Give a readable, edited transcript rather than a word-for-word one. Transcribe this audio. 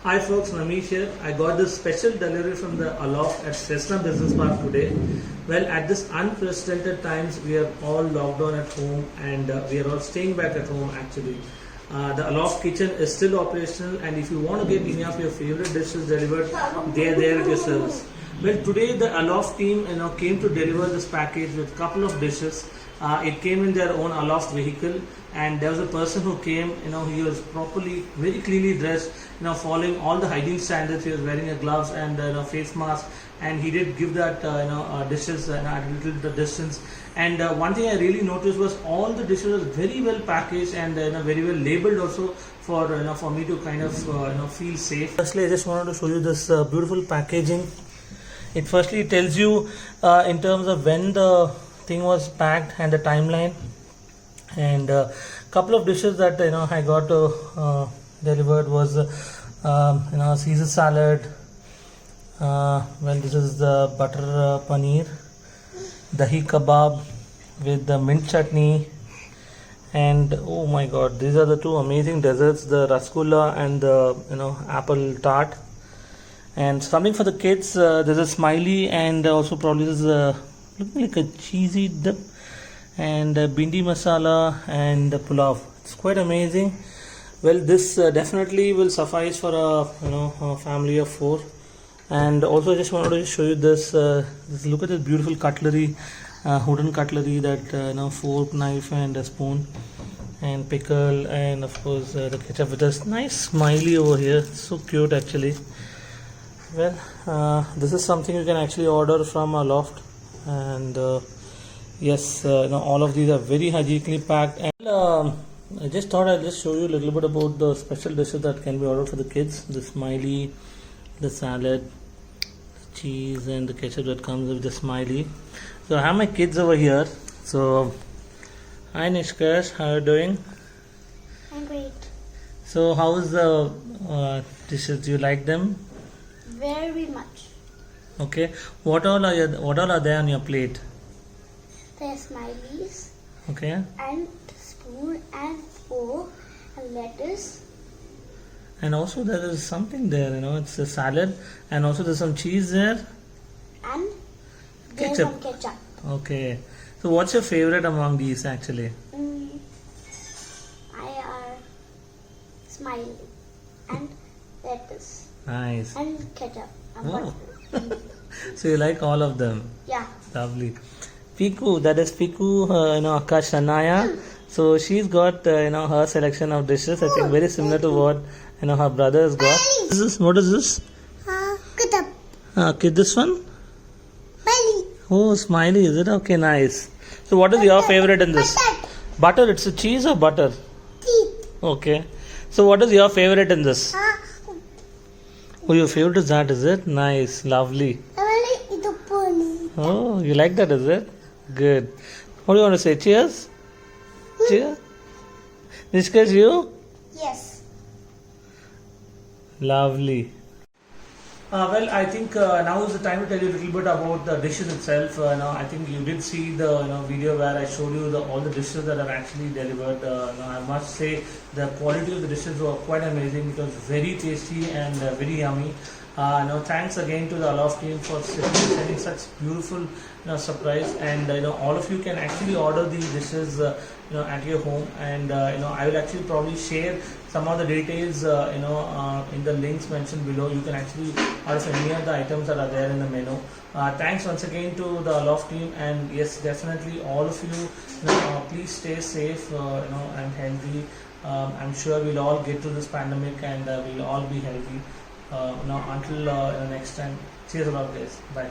Hi folks, Namish here. I got this special delivery from the Aloft at Cessna Business Park today. Well, at this unprecedented times, we are all locked down at home and we are all staying back at home actually. The Aloft kitchen is still operational, and if you want to get any of your favorite dishes delivered, they are there at your service. Well, today the Aloft team came to deliver this package with a couple of dishes. It came in their own Aloft vehicle, and there was a person who came. He was properly, very cleanly dressed. Following all the hygiene standards. He was wearing a gloves and face mask, and he did give that dishes at a little distance. And one thing I really noticed was all the dishes were very well packaged and very well labeled also for me to kind of feel safe. Firstly, I just wanted to show you this beautiful packaging. It firstly tells you in terms of when the thing was packed and the timeline, and couple of dishes that I got delivered was Caesar salad. Well, this is the butter paneer, dahi kebab with the mint chutney, and oh my god, these are the two amazing desserts, the rasgulla and the apple tart. And something for the kids, there's a smiley, and also probably this is looking like a cheesy dip, and bindi masala and pulao. It's quite amazing. Well, this definitely will suffice for a family of 4. And also I just wanted to show you this, look at this beautiful cutlery, wooden cutlery, that fork, knife and a spoon, and pickle, and of course the ketchup with this nice smiley over here. So cute actually. Well, this is something you can actually order from Aloft, and yes, all of these are very hygienically packed. And I just thought I'll just show you a little bit about the special dishes that can be ordered for the kids. The smiley, the salad, the cheese, and the ketchup that comes with the smiley. So I have my kids over here. So hi Nishkash, how are you doing? I'm great. So how is the dishes? Do you like them? Very much. Okay. What all are there on your plate? There's smileys. Okay. And spoon and fork and lettuce. And also there is something there, it's a salad, and also there's some cheese there. And there's Ketchup. some ketchup. Okay. So what's your favorite among these actually? I are smiley and lettuce Nice. and ketchup. And Oh. butter. So you like all of them? Yeah. Lovely. Piku, that is Piku, Akash Anaya. So she's got, her selection of dishes. I think very similar to what, her brother has got. What is this? Ketchup. Okay, this one? Belly. Oh, smiley, is it? Okay, nice. So what is your favorite in this? Butter, it's a cheese or butter? Teeth. Okay. So what is your favorite in this? Oh, your favorite is that, is it? Nice, lovely. Oh, you like that, is it? Good. What do you want to say? Cheers? Cheers? Nishkash, you? Yes. Lovely. Well, I think now is the time to tell you a little bit about the dishes itself. I think you did see the video where I showed you all the dishes that are actually delivered. I must say the quality of the dishes were quite amazing. It was very tasty and very yummy. Thanks again to the Aloft team for sending such beautiful surprise, and all of you can actually order these dishes at your home, and I will actually probably share some of the details in the links mentioned below. You can actually order any of the items that are there in the menu. Thanks once again to the Aloft team, and yes, definitely all of you, please stay safe and healthy. I'm sure we'll all get through this pandemic, and we'll all be healthy. Until next time, cheers a lot guys, bye.